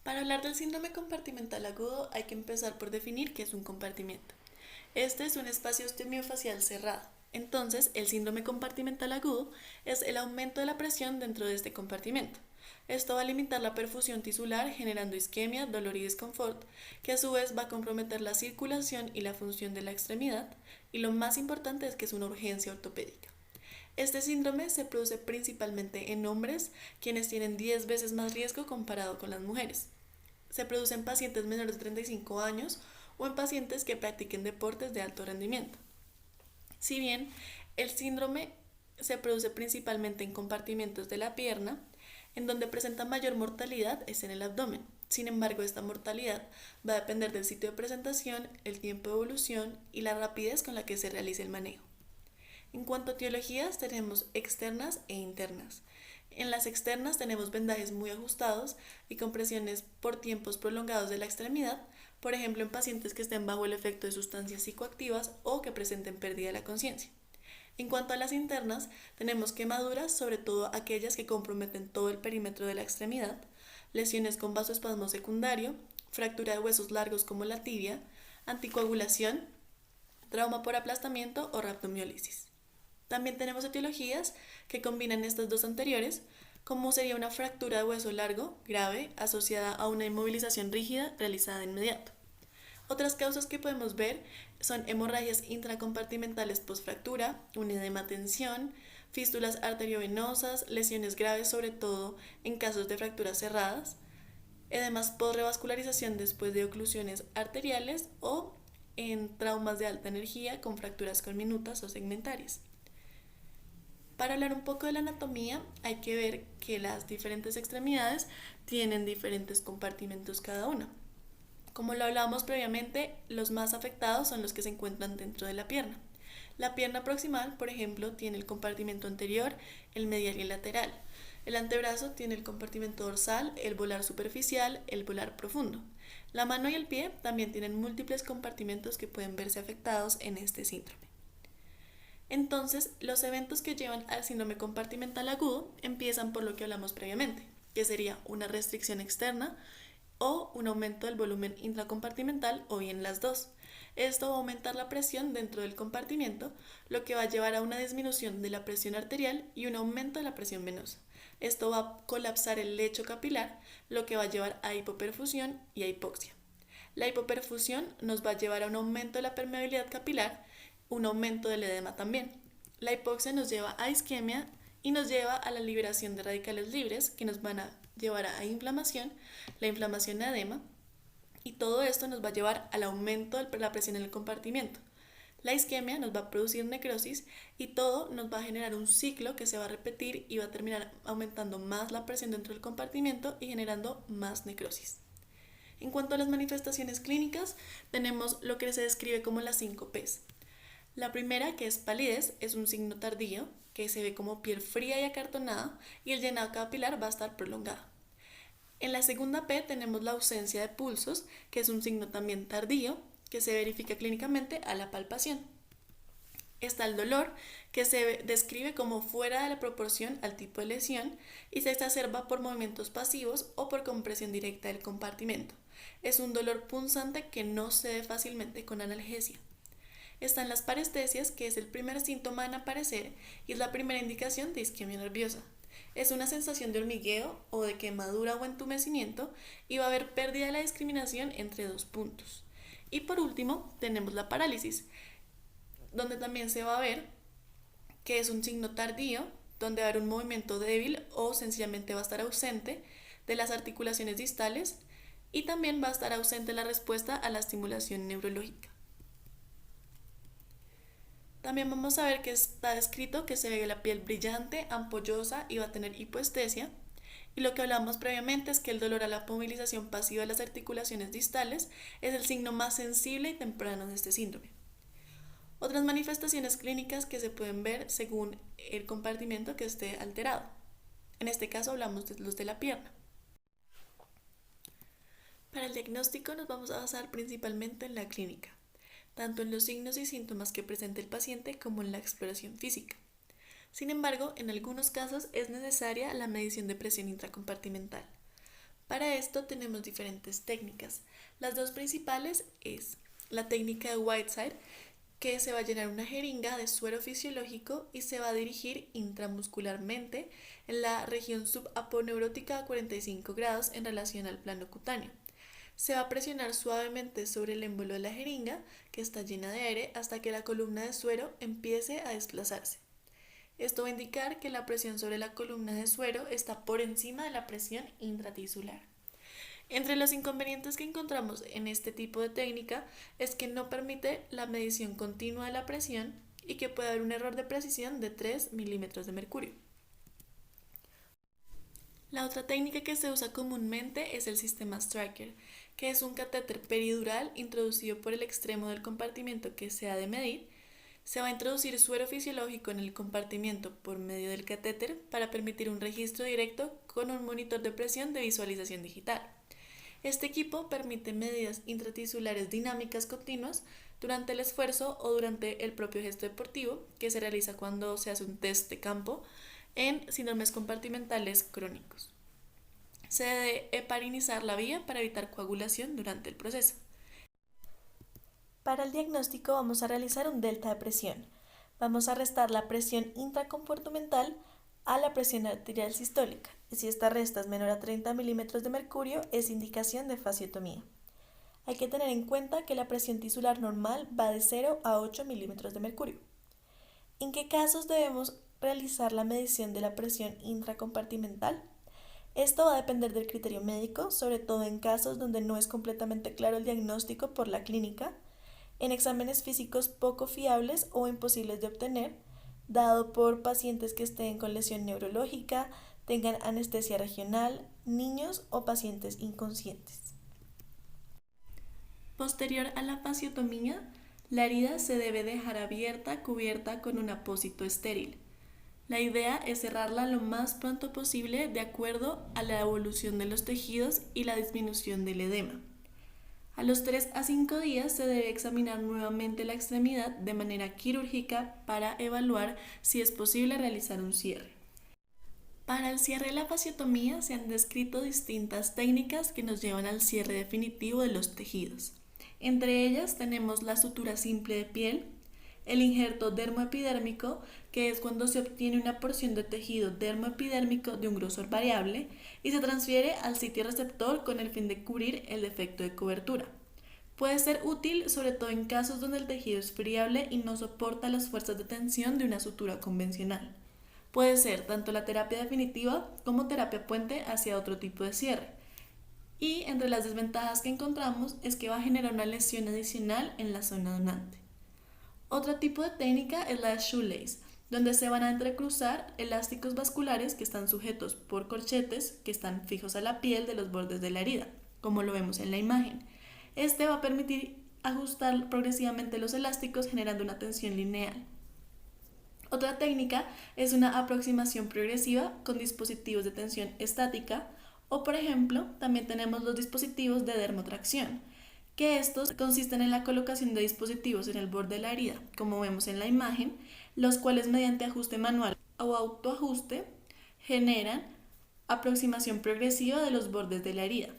Para hablar del síndrome compartimental agudo hay que empezar por definir qué es un compartimento. Este es un espacio osteomiofacial cerrado. Entonces, el síndrome compartimental agudo es el aumento de la presión dentro de este compartimento. Esto va a limitar la perfusión tisular generando isquemia, dolor y desconfort, que a su vez va a comprometer la circulación y la función de la extremidad, y lo más importante es que es una urgencia ortopédica. Este síndrome se produce principalmente en hombres, quienes tienen 10 veces más riesgo comparado con las mujeres. Se produce en pacientes menores de 35 años o en pacientes que practiquen deportes de alto rendimiento. Si bien el síndrome se produce principalmente en compartimentos de la pierna, en donde presenta mayor mortalidad es en el abdomen. Sin embargo, esta mortalidad va a depender del sitio de presentación, el tiempo de evolución y la rapidez con la que se realice el manejo. En cuanto a etiologías, tenemos externas e internas. En las externas tenemos vendajes muy ajustados y compresiones por tiempos prolongados de la extremidad, por ejemplo en pacientes que estén bajo el efecto de sustancias psicoactivas o que presenten pérdida de la conciencia. En cuanto a las internas, tenemos quemaduras, sobre todo aquellas que comprometen todo el perímetro de la extremidad, lesiones con vasoespasmo secundario, fractura de huesos largos como la tibia, anticoagulación, trauma por aplastamiento o rhabdomiólisis. También tenemos etiologías que combinan estas dos anteriores, como sería una fractura de hueso largo, grave, asociada a una inmovilización rígida realizada de inmediato. Otras causas que podemos ver son hemorragias intracompartimentales postfractura, un edema tensión, fístulas arteriovenosas, lesiones graves sobre todo en casos de fracturas cerradas, edemas postrevascularización después de oclusiones arteriales o en traumas de alta energía con fracturas conminutas o segmentarias. Para hablar un poco de la anatomía, hay que ver que las diferentes extremidades tienen diferentes compartimentos cada una. Como lo hablábamos previamente, los más afectados son los que se encuentran dentro de la pierna. La pierna proximal, por ejemplo, tiene el compartimento anterior, el medial y el lateral. El antebrazo tiene el compartimento dorsal, el volar superficial, el volar profundo. La mano y el pie también tienen múltiples compartimentos que pueden verse afectados en este síndrome. Entonces, los eventos que llevan al síndrome compartimental agudo empiezan por lo que hablamos previamente, que sería una restricción externa o un aumento del volumen intracompartimental o bien las dos. Esto va a aumentar la presión dentro del compartimento, lo que va a llevar a una disminución de la presión arterial y un aumento de la presión venosa. Esto va a colapsar el lecho capilar, lo que va a llevar a hipoperfusión y a hipoxia. La hipoperfusión nos va a llevar a un aumento de la permeabilidad capilar, un aumento del edema también. La hipoxia nos lleva a isquemia y nos lleva a la liberación de radicales libres que nos van a llevar a inflamación, la inflamación a edema, y todo esto nos va a llevar al aumento de la presión en el compartimento. La isquemia nos va a producir necrosis y todo nos va a generar un ciclo que se va a repetir y va a terminar aumentando más la presión dentro del compartimento y generando más necrosis. En cuanto a las manifestaciones clínicas, tenemos lo que se describe como las 5 P's. La primera, que es palidez, es un signo tardío, que se ve como piel fría y acartonada y el llenado capilar va a estar prolongado. En la segunda P tenemos la ausencia de pulsos, que es un signo también tardío, que se verifica clínicamente a la palpación. Está el dolor, que se describe como fuera de la proporción al tipo de lesión y se exacerba por movimientos pasivos o por compresión directa del compartimento. Es un dolor punzante que no cede fácilmente con analgesia. Están las parestesias, que es el primer síntoma en aparecer y es la primera indicación de isquemia nerviosa. Es una sensación de hormigueo o de quemadura o entumecimiento y va a haber pérdida de la discriminación entre dos puntos. Y por último, tenemos la parálisis, donde también se va a ver que es un signo tardío, donde va a haber un movimiento débil o sencillamente va a estar ausente de las articulaciones distales y también va a estar ausente la respuesta a la estimulación neurológica. También vamos a ver que está descrito que se ve la piel brillante, ampollosa y va a tener hipoestesia. Y lo que hablamos previamente es que el dolor a la movilización pasiva de las articulaciones distales es el signo más sensible y temprano de este síndrome. Otras manifestaciones clínicas que se pueden ver según el compartimento que esté alterado. En este caso hablamos de los de la pierna. Para el diagnóstico nos vamos a basar principalmente en la clínica, tanto en los signos y síntomas que presenta el paciente como en la exploración física. Sin embargo, en algunos casos es necesaria la medición de presión intracompartimental. Para esto tenemos diferentes técnicas. Las dos principales es la técnica de Whiteside, que se va a llenar una jeringa de suero fisiológico y se va a dirigir intramuscularmente en la región subaponeurótica a 45 grados en relación al plano cutáneo. Se va a presionar suavemente sobre el émbolo de la jeringa, que está llena de aire, hasta que la columna de suero empiece a desplazarse. Esto va a indicar que la presión sobre la columna de suero está por encima de la presión intratisular. Entre los inconvenientes que encontramos en este tipo de técnica es que no permite la medición continua de la presión y que puede haber un error de precisión de 3 milímetros de mercurio. La otra técnica que se usa comúnmente es el sistema Stryker, que es un catéter peridural introducido por el extremo del compartimento que se ha de medir. Se va a introducir suero fisiológico en el compartimento por medio del catéter para permitir un registro directo con un monitor de presión de visualización digital. Este equipo permite medidas intratisulares dinámicas continuas durante el esfuerzo o durante el propio gesto deportivo, que se realiza cuando se hace un test de campo en síndromes compartimentales crónicos. Se debe heparinizar la vía para evitar coagulación durante el proceso. Para el diagnóstico vamos a realizar un delta de presión. Vamos a restar la presión intracompartimental a la presión arterial sistólica, y si esta resta es menor a 30 milímetros de mercurio es indicación de fasciotomía. Hay que tener en cuenta que la presión tisular normal va de 0 a 8 milímetros de mercurio. ¿En qué casos debemos realizar la medición de la presión intracompartimental? Esto va a depender del criterio médico, sobre todo en casos donde no es completamente claro el diagnóstico por la clínica, en exámenes físicos poco fiables o imposibles de obtener, dado por pacientes que estén con lesión neurológica, tengan anestesia regional, niños o pacientes inconscientes. Posterior a la fasciotomía, la herida se debe dejar abierta, cubierta con un apósito estéril. La idea es cerrarla lo más pronto posible de acuerdo a la evolución de los tejidos y la disminución del edema. A los 3 a 5 días se debe examinar nuevamente la extremidad de manera quirúrgica para evaluar si es posible realizar un cierre. Para el cierre de la fasciotomía se han descrito distintas técnicas que nos llevan al cierre definitivo de los tejidos. Entre ellas tenemos la sutura simple de piel, el injerto dermoepidérmico, que es cuando se obtiene una porción de tejido dermoepidérmico de un grosor variable y se transfiere al sitio receptor con el fin de cubrir el defecto de cobertura. Puede ser útil sobre todo en casos donde el tejido es friable y no soporta las fuerzas de tensión de una sutura convencional. Puede ser tanto la terapia definitiva como terapia puente hacia otro tipo de cierre. Y entre las desventajas que encontramos es que va a generar una lesión adicional en la zona donante. Otro tipo de técnica es la de shoelace, donde se van a entrecruzar elásticos vasculares que están sujetos por corchetes que están fijos a la piel de los bordes de la herida, como lo vemos en la imagen. Este va a permitir ajustar progresivamente los elásticos generando una tensión lineal. Otra técnica es una aproximación progresiva con dispositivos de tensión estática o, por ejemplo, también tenemos los dispositivos de dermotracción, que estos consisten en la colocación de dispositivos en el borde de la herida, como vemos en la imagen, los cuales mediante ajuste manual o autoajuste generan aproximación progresiva de los bordes de la herida.